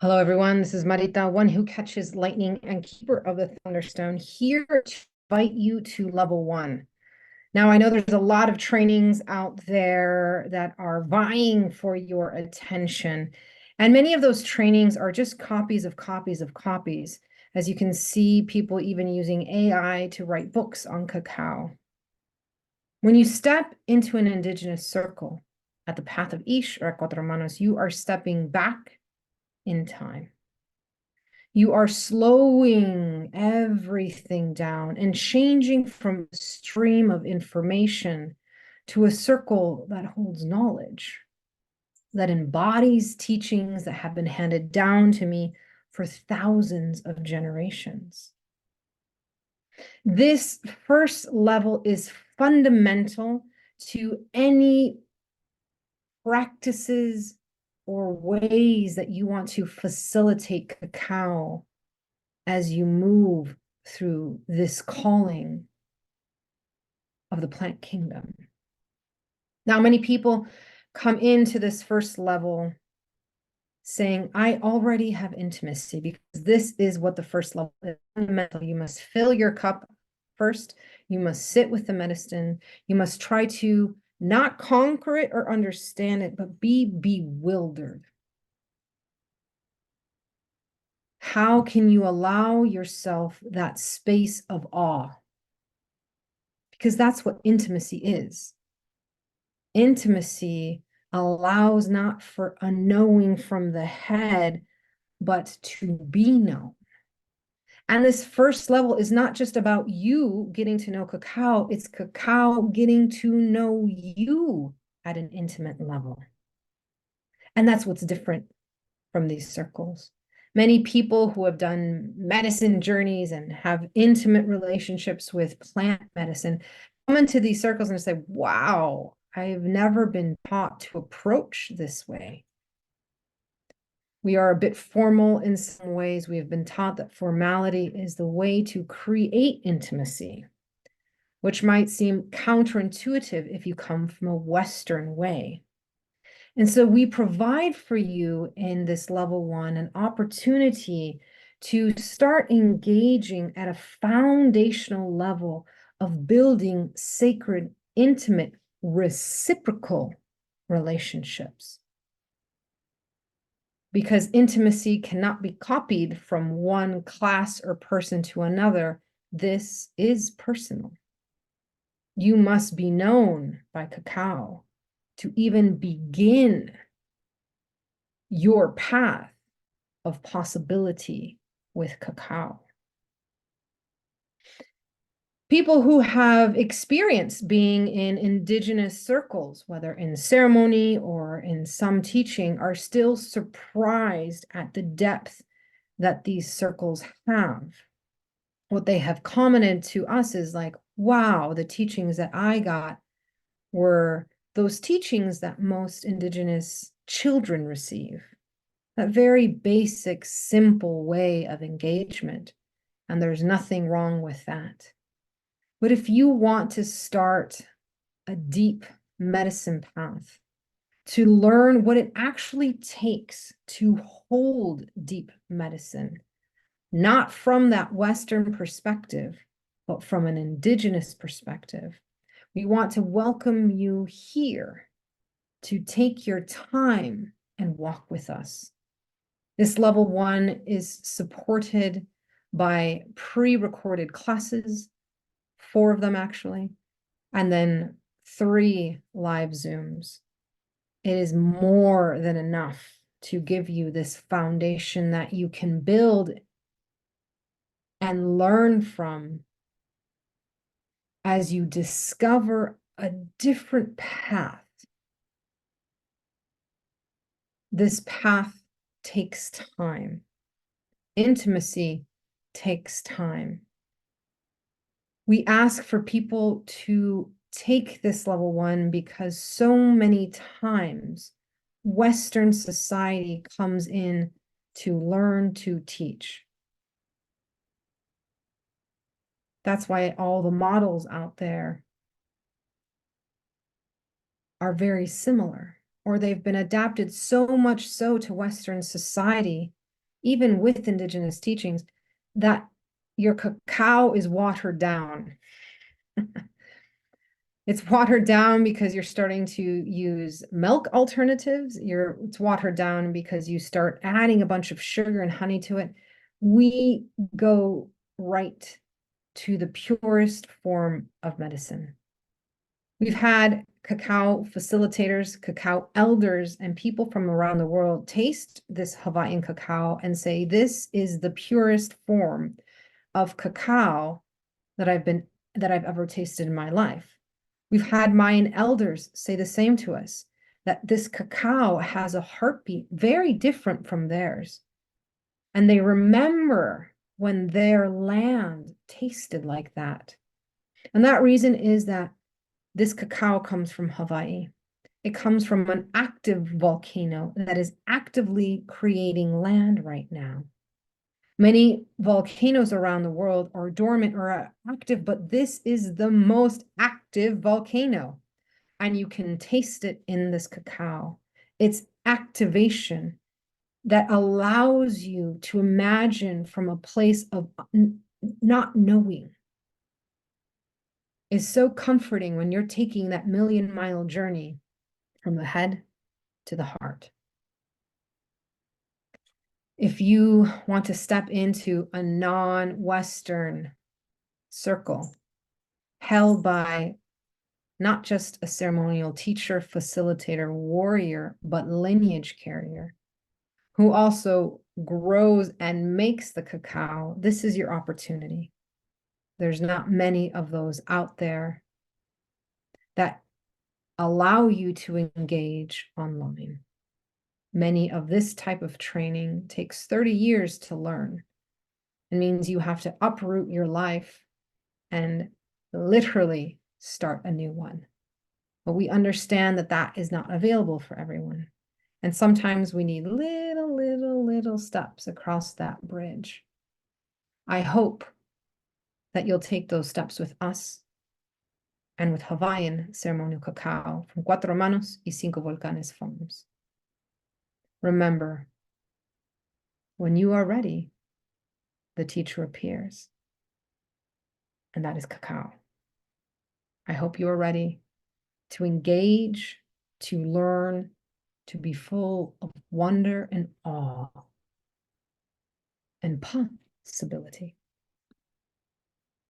Hello, everyone. This is Marita, one who catches lightning and keeper of the Thunderstone, here to invite you to level one. Now, I know there's a lot of trainings out there that are vying for your attention, and many of those trainings are just copies of copies of copies. As you can see, people even using AI to write books on cacao. When you step into an indigenous circle at the path of Ish or at Cuatro Manos, you are stepping back in time. You are slowing everything down and changing from a stream of information to a circle that holds knowledge, that embodies teachings that have been handed down to me for thousands of generations. This first level is fundamental to any practices or ways that you want to facilitate cacao as you move through this calling of the plant kingdom. Now, many people come into this first level saying, I already have intimacy, because this is what the first level is. Fundamental. You must fill your cup first. You must sit with the medicine. You must try to not conquer it or understand it, but be bewildered. How can you allow yourself that space of awe? Because that's what intimacy is. Intimacy allows not for a knowing from the head, but to be known. And this first level is not just about you getting to know cacao, it's cacao getting to know you at an intimate level. And that's what's different from these circles. Many people who have done medicine journeys and have intimate relationships with plant medicine come into these circles and say, wow, I've never been taught to approach this way. We are a bit formal in some ways. We have been taught that formality is the way to create intimacy, which might seem counterintuitive if you come from a Western way. And so we provide for you in this level one an opportunity to start engaging at a foundational level of building sacred, intimate, reciprocal relationships. Because intimacy cannot be copied from one class or person to another. This is personal. You must be known by cacao to even begin your path of possibility with cacao. People who have experienced being in indigenous circles, whether in ceremony or in some teaching, are still surprised at the depth that these circles have. What they have commented to us is like, wow, the teachings that I got were those teachings that most indigenous children receive. That very basic, simple way of engagement. And there's nothing wrong with that. But if you want to start a deep medicine path, to learn what it actually takes to hold deep medicine, not from that Western perspective, but from an indigenous perspective, we want to welcome you here to take your time and walk with us. This level one is supported by pre-recorded classes, 4 of them actually, and then 3 live Zooms. It is more than enough to give you this foundation that you can build and learn from as you discover a different path. This path takes time. Intimacy takes time. We ask for people to take this level one because so many times Western society comes in to learn to teach. That's why all the models out there are very similar, or they've been adapted so much so to Western society even with indigenous teachings, that your cacao is watered down. It's watered down because you're starting to use milk alternatives. It's watered down because you start adding a bunch of sugar and honey to it. We go right to the purest form of medicine. We've had cacao facilitators, cacao elders, and people from around the world taste this Hawaiian cacao and say, this is the purest form of cacao that I've ever tasted in my life. We've had Mayan elders say the same to us, that this cacao has a heartbeat very different from theirs. And they remember when their land tasted like that. And that reason is that this cacao comes from Hawaii. It comes from an active volcano that is actively creating land right now. Many volcanoes around the world are dormant or active, but this is the most active volcano. And you can taste it in this cacao. It's activation that allows you to imagine from a place of not knowing. Is so comforting when you're taking that million-mile journey from the head to the heart. If you want to step into a non-Western circle held by not just a ceremonial teacher, facilitator, warrior, but lineage carrier, who also grows and makes the cacao, this is your opportunity. There's not many of those out there that allow you to engage online. Many of this type of training takes 30 years to learn. It means you have to uproot your life and literally start a new one. But we understand that that is not available for everyone. And sometimes we need little steps across that bridge. I hope that you'll take those steps with us and with Hawaiian Ceremonial Cacao from Cuatro Manos y Cinco Volcanes farms. Remember, when you are ready, the teacher appears, and that is cacao. I hope you are ready to engage, to learn, to be full of wonder and awe and possibility.